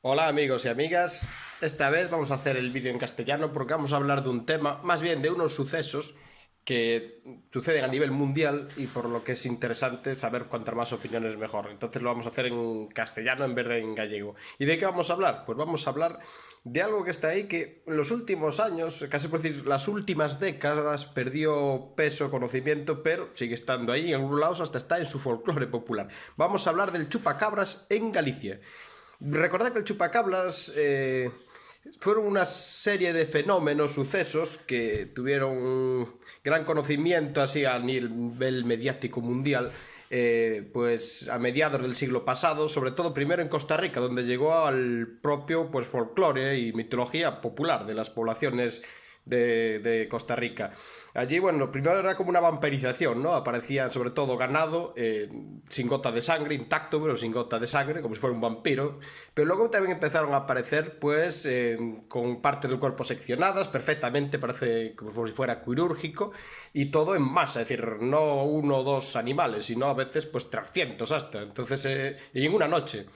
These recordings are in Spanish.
Hola amigos y amigas, esta vez vamos a hacer el vídeo en castellano porque vamos a hablar de un tema, más bien de unos sucesos que suceden a nivel mundial y por lo que es interesante saber cuantas más opiniones mejor. Entonces lo vamos a hacer en castellano en vez de en gallego. ¿Y de qué vamos a hablar? Pues vamos a hablar de algo que está ahí que en los últimos años, casi por decir las últimas décadas, perdió peso, conocimiento, pero sigue estando ahí, en algunos lados hasta está en su folclore popular. Vamos a hablar del chupacabras en Galicia. Recordad que el chupacabras fueron una serie de fenómenos, sucesos que tuvieron un gran conocimiento así a nivel mediático mundial, pues a mediados del siglo pasado, sobre todo primero en Costa Rica, donde llegó al propio pues folclore y mitología popular de las poblaciones de Costa Rica. Allí, bueno, primero era como una vampirización, ¿no? Aparecían sobre todo ganado sin gota de sangre, intacto, pero sin gota de sangre, como si fuera un vampiro. Pero luego también empezaron a aparecer, pues, con partes del cuerpo seccionadas, perfectamente, parece como si fuera quirúrgico, y todo en masa, es decir, no uno o dos animales, sino a veces, pues, 300 hasta. Entonces, y en una noche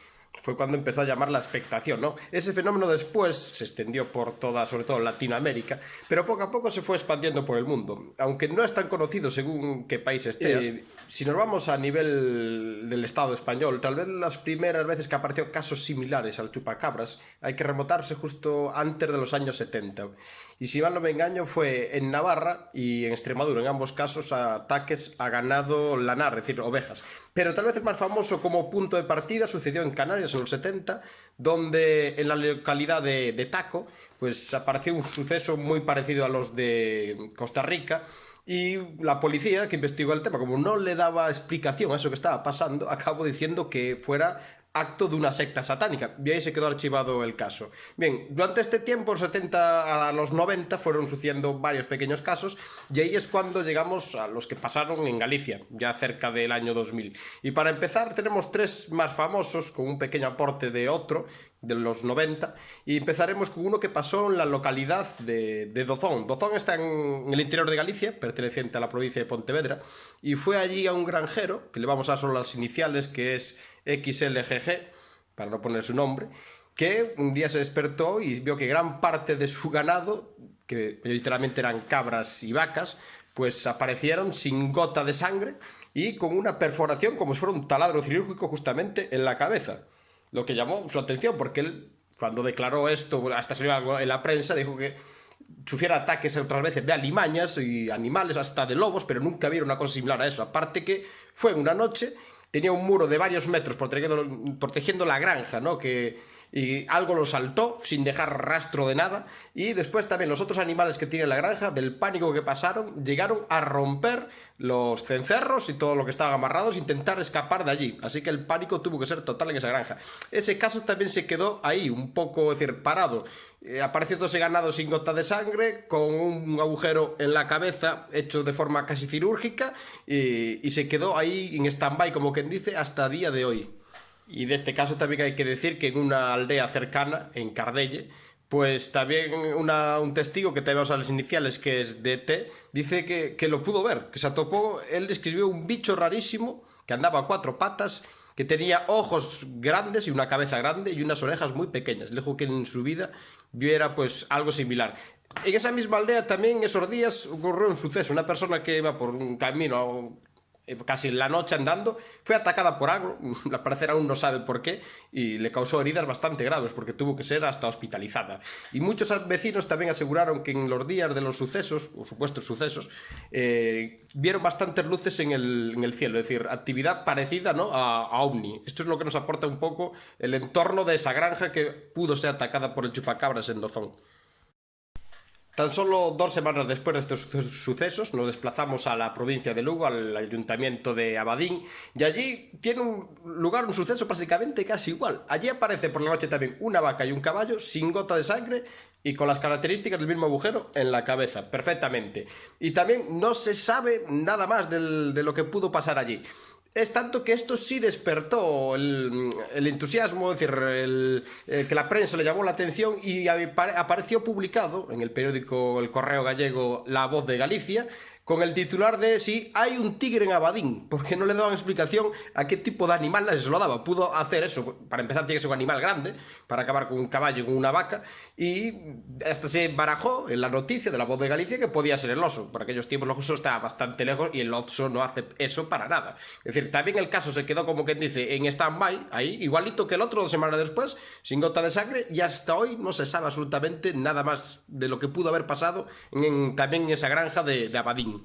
fue cuando empezó a llamar la expectación, ¿no? Ese fenómeno después se extendió por toda, sobre todo Latinoamérica, pero poco a poco se fue expandiendo por el mundo, aunque no es tan conocido según qué país estés. Si nos vamos a nivel del Estado español, tal vez las primeras veces que apareció casos similares al chupacabras hay que remontarse justo antes de los años 70. Y si mal no me engaño, fue en Navarra y en Extremadura, en ambos casos, ataques a ganado lanar, es decir, ovejas. Pero tal vez el más famoso como punto de partida sucedió en Canarias en los 70, donde en la localidad de Taco, pues apareció un suceso muy parecido a los de Costa Rica. Y la policía que investigó el tema, como no le daba explicación a eso que estaba pasando, acabó diciendo que fuera acto de una secta satánica. Y ahí se quedó archivado el caso. Bien, durante este tiempo, los 70 a los 90, fueron sucediendo varios pequeños casos, y ahí es cuando llegamos a los que pasaron en Galicia, ya cerca del año 2000. Y para empezar, tenemos tres más famosos, con un pequeño aporte de otro, de los 90, y empezaremos con uno que pasó en la localidad de Dozón. Dozón está en el interior de Galicia, perteneciente a la provincia de Pontevedra, y fue allí a un granjero, que le vamos a dar solo las iniciales, que es XLGG, para no poner su nombre, que un día se despertó y vio que gran parte de su ganado, que literalmente eran cabras y vacas, pues aparecieron sin gota de sangre y con una perforación como si fuera un taladro cirúrgico justamente en la cabeza. Lo que llamó su atención porque él, cuando declaró esto, hasta salió algo en la prensa, dijo que sufriera ataques otras veces de alimañas y animales, hasta de lobos, pero nunca vieron una cosa similar a eso. Aparte que fue en una noche, tenía un muro de varios metros protegiendo la granja, ¿no? Y algo lo saltó sin dejar rastro de nada. Y después también los otros animales que tiene la granja, del pánico que pasaron, llegaron a romper los cencerros y todo lo que estaban amarrados, intentar escapar de allí. Así que el pánico tuvo que ser total en esa granja. Ese caso también se quedó ahí, un poco, es decir, parado. Apareció todo ese ganado sin gota de sangre, con un agujero en la cabeza hecho de forma casi quirúrgica, y se quedó ahí en stand-by, como quien dice, hasta día de hoy. Y de este caso también hay que decir que en una aldea cercana, en Cardelle, pues también un testigo que tenemos a las iniciales, que es DT, dice que lo pudo ver, que se atopó, él describió un bicho rarísimo que andaba a cuatro patas, que tenía ojos grandes y una cabeza grande y unas orejas muy pequeñas. Dijo que en su vida viera pues algo similar. En esa misma aldea también esos días ocurrió un suceso. Una persona que iba por un camino casi en la noche andando, fue atacada por algo, al parecer aún no sabe por qué, y le causó heridas bastante graves porque tuvo que ser hasta hospitalizada. Y muchos vecinos también aseguraron que en los días de los sucesos, o supuestos sucesos, vieron bastantes luces en el cielo, es decir, actividad parecida, ¿no?, a ovni. Esto es lo que nos aporta un poco el entorno de esa granja que pudo ser atacada por el chupacabras en Dozón. Tan solo 2 semanas después de estos sucesos nos desplazamos a la provincia de Lugo, al ayuntamiento de Abadín, y allí tiene lugar un suceso básicamente casi igual. Allí aparece por la noche también una vaca y un caballo sin gota de sangre y con las características del mismo agujero en la cabeza, perfectamente. Y también no se sabe nada más de lo que pudo pasar allí. Es tanto que esto sí despertó el entusiasmo, es decir, que la prensa le llamó la atención y apareció publicado en el periódico El Correo Gallego La Voz de Galicia con el titular de si hay un tigre en Abadín, porque no le daban explicación a qué tipo de animal se lo daba. Pudo hacer eso, para empezar tiene que ser un animal grande, para acabar con un caballo y con una vaca, y hasta se barajó en la noticia de La Voz de Galicia que podía ser el oso. Por aquellos tiempos el oso estaba bastante lejos y el oso no hace eso para nada. Es decir, también el caso se quedó, como quien dice, en stand-by, ahí, igualito que el otro, 2 semanas después, sin gota de sangre, y hasta hoy no se sabe absolutamente nada más de lo que pudo haber pasado también en esa granja de Abadín.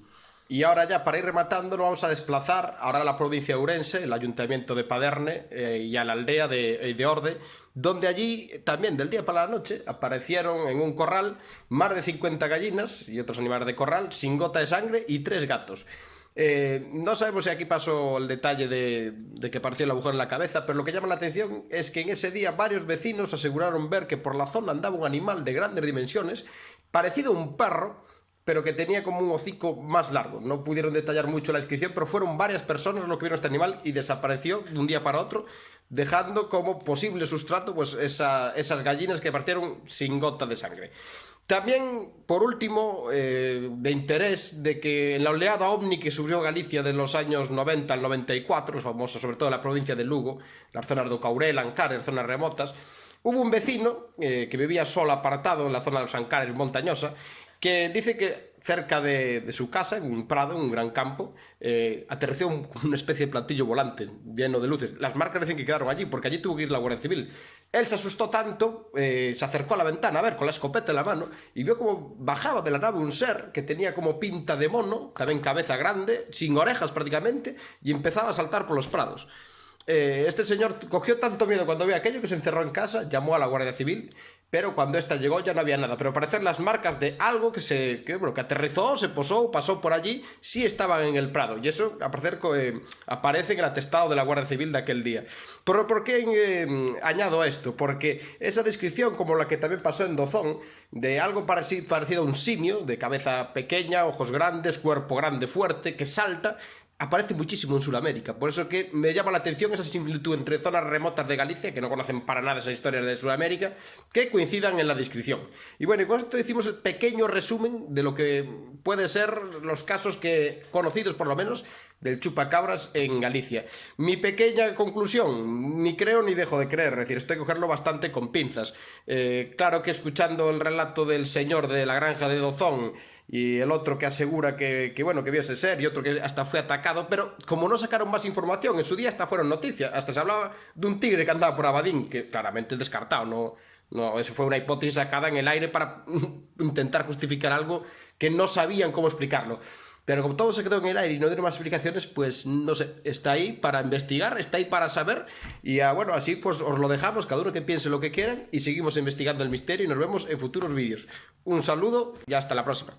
Y ahora ya, para ir rematando, nos vamos a desplazar ahora a la provincia de Ourense, el ayuntamiento de Paderne y a la aldea de Orde, donde allí también del día para la noche aparecieron en un corral más de 50 gallinas y otros animales de corral sin gota de sangre y 3 gatos. No sabemos si aquí pasó el detalle de que pareció el agujero en la cabeza, pero lo que llama la atención es que en ese día varios vecinos aseguraron ver que por la zona andaba un animal de grandes dimensiones, parecido a un perro, pero que tenía como un hocico más largo. No pudieron detallar mucho la descripción, pero fueron varias personas los que vieron este animal y desapareció de un día para otro, dejando como posible sustrato pues esas gallinas que partieron sin gota de sangre. También, por último, de interés de que en la oleada ovni que sufrió Galicia de los años 90 al 94, famoso sobre todo en la provincia de Lugo, las zonas de Ocaurel, Ancares, zonas remotas, hubo un vecino que vivía solo apartado en la zona de los Ancares montañosa, que dice que cerca de su casa, en un prado, en un gran campo, aterrizó una especie de platillo volante lleno de luces. Las marcas dicen que quedaron allí, porque allí tuvo que ir la Guardia Civil. Él se asustó tanto, se acercó a la ventana, a ver, con la escopeta en la mano, y vio como bajaba de la nave un ser que tenía como pinta de mono, también cabeza grande, sin orejas prácticamente, y empezaba a saltar por los prados. Este señor cogió tanto miedo cuando vio aquello que se encerró en casa, llamó a la Guardia Civil, pero cuando esta llegó ya no había nada. Pero parecer las marcas de algo que aterrizó, se posó, pasó por allí, sí estaban en el prado. Y eso, a parecer, aparece en el atestado de la Guardia Civil de aquel día. ¿Pero por qué añado esto? Porque esa descripción, como la que también pasó en Dozón, de algo parecido a un simio, de cabeza pequeña, ojos grandes, cuerpo grande, fuerte, que salta, aparece muchísimo en Sudamérica. Por eso que me llama la atención esa similitud entre zonas remotas de Galicia, que no conocen para nada esas historias de Sudamérica, que coincidan en la descripción. Y bueno, y con esto decimos el pequeño resumen de lo que puede ser los casos conocidos por lo menos del chupacabras en Galicia. Mi pequeña conclusión, ni creo ni dejo de creer, es decir, estoy cogerlo bastante con pinzas. Claro que escuchando el relato del señor de la granja de Dozón y el otro que asegura que vio ese ser y otro que hasta fue atacado, pero como no sacaron más información, en su día hasta fueron noticias, hasta se hablaba de un tigre que andaba por Abadín, que claramente descartado, no, eso fue una hipótesis sacada en el aire para intentar justificar algo que no sabían cómo explicarlo. Pero como todo se quedó en el aire y no dieron más explicaciones, pues no sé, está ahí para investigar, está ahí para saber. Y bueno, así pues os lo dejamos, cada uno que piense lo que quieran y seguimos investigando el misterio y nos vemos en futuros vídeos. Un saludo y hasta la próxima.